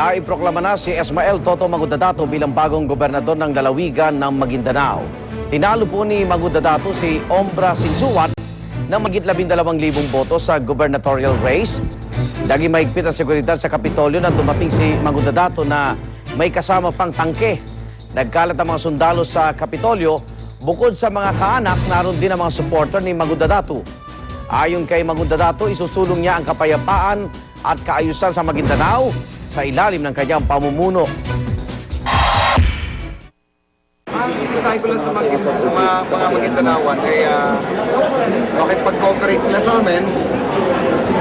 Naiproklama na si Esmael Toto Magudadato bilang bagong gobernador ng lalawigan ng Maguindanao. Tinalo po ni Magudadato si Ombra Sinsuat na magit 12,000 boto sa gubernatorial race. Naging mahigpit ang seguridad sa Kapitolyo nang dumating si Magudadato na may kasama pang tangke. Nagkalat ang mga sundalo sa Kapitolyo. Bukod sa mga kaanak, naroon din ang mga supporter ni Magudadato. Ayon kay Magudadato, isusulong niya ang kapayapaan at kaayusan sa Maguindanao sa ilalim ng kanyang pamumuno. Ang inasay ko lang sa mga Maguindanaoan ay makipag-cooperate sila sa amin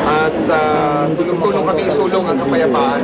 at tulong-tulong kami isulong ang kapayapaan.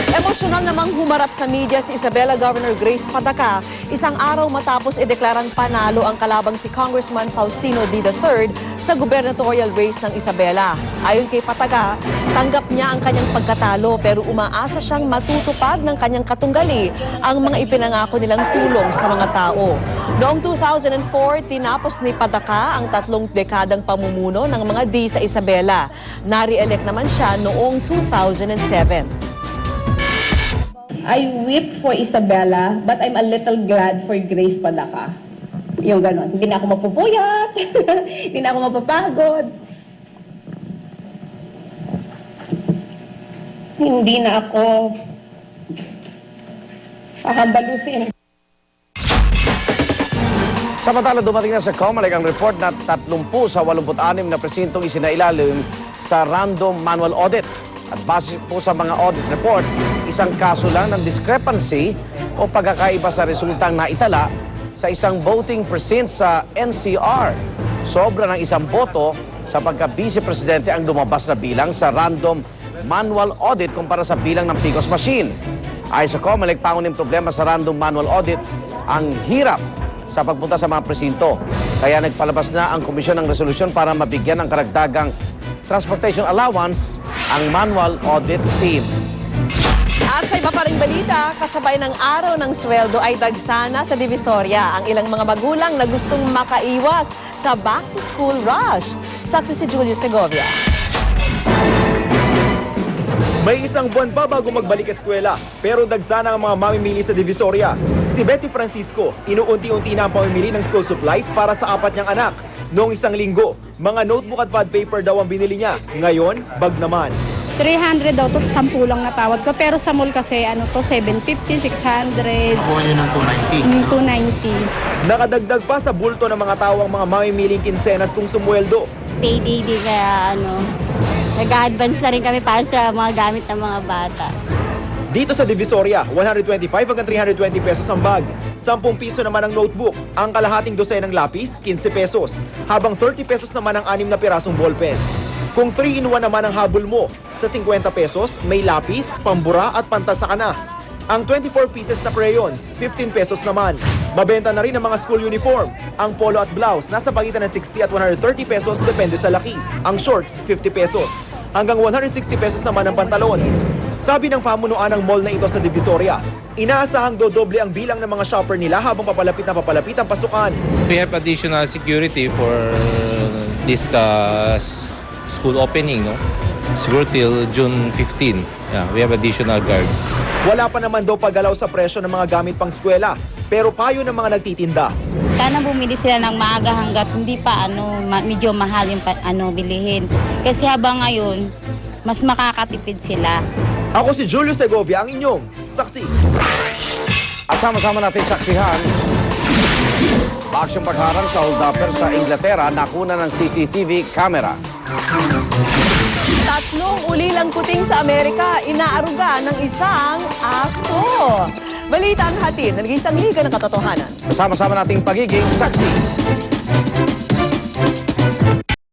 Emosyonal namang humarap sa media si Isabela Governor Grace Pataca isang araw matapos ideklarang panalo ang kalabang si Congressman Faustino D. III sa gubernatorial race ng Isabela. Ayon kay Pataca, tanggap niya ang kanyang pagkatalo pero umaasa siyang matutupad ng kanyang katunggali ang mga ipinangako nilang tulong sa mga tao. Noong 2004, tinapos ni Pataca ang 3 dekadang pamumuno ng mga D sa Isabela. Nare-elect naman siya noong 2007. I weep for Isabela, but I'm a little glad for Grace Pataca. Yung gano'n. Hindi na ako mapupuyat, hindi na ako mapapagod. Hindi na ako hahambalusin. Samantala, dumating na sa COMELEC ang report na 30 sa 86 na presintong isinailalim sa random manual audit. At base po sa mga audit report, isang kaso lang ng discrepancy o pagkakaiba sa resultang naitala sa isang voting precinct sa NCR. Sobra ng 1 boto sa pagka-vice presidente ang lumabas na bilang sa random manual audit kumpara sa bilang ng PCOS machine. Ayon sa COMELEC, pangunahing problema sa random manual audit ang hirap sa pagpunta sa mga presinto. Kaya nagpalabas na ang komisyon ng resolusyon para mabigyan ng karagdagang transportation allowance ang manual audit team. At sa iba pa ring balita, kasabay ng araw ng sweldo ay dagsana sa Divisoria ang ilang mga magulang na gustong makaiwas sa back-to-school rush. Saksi si Julio Segovia. May isang buwan pa bago magbalik eskwela, pero dagsana ang mga mamimili sa Divisoria. Si Betty Francisco, inuunti-unti na ang pamimili ng school supplies para sa 4 niyang anak. Noong isang linggo, mga notebook at pad paper daw ang binili niya. Ngayon, bag naman. 300 daw to, 10 lang natawad ko. Pero sa mall kasi, ano to, 750, 600. Ako yun ng 290. 290. Nakadagdag pa sa bulto ng mga tawang mga mamimiling kinsenas kung sumweldo. Payday din kaya nag-advance na rin kami para sa mga gamit ng mga bata. Dito sa Divisoria, 125 hanggang 320 pesos ang bag. 10 piso naman ang notebook. Ang kalahating dosenang lapis, 15 pesos. Habang 30 pesos naman ang 6 na pirasong ballpen. Kung 3-in-1 naman ang habol mo, sa 50 pesos, may lapis, pambura at pantasa ka na. Ang 24 pieces na crayons, 15 pesos naman. Mabenta na rin ang mga school uniform. Ang polo at blouse, nasa pagitan ng 60 at 130 pesos depende sa laki. Ang shorts, 50 pesos. Hanggang 160 pesos naman ang pantalon. Sabi ng pamunuan ng mall na ito sa Divisoria, inaasahang dodoble ang bilang ng mga shopper nila habang papalapit ang pasukan. We have additional security for this school opening, no? Siguro till June 15. Yeah, we have additional guards. Wala pa naman daw paggalaw sa presyo ng mga gamit pang eskwela, pero payo ng mga nagtitinda. Sana bumili sila ng maaga hanggat hindi pa medyo mahal yung bilihin. Kasi habang ngayon, mas makakatipid sila. Ako si Julio Segovia, ang inyong saksi. At sama-sama natin saksihan, aksyong pagharang sa hold-upper sa Inglaterra nakuna ng CCTV camera. 3 ulilang kuting sa Amerika, inaaruga ng isang aso. Balita ang hatid ng isang liga ng katotohanan. Sama-sama nating pagiging saksi.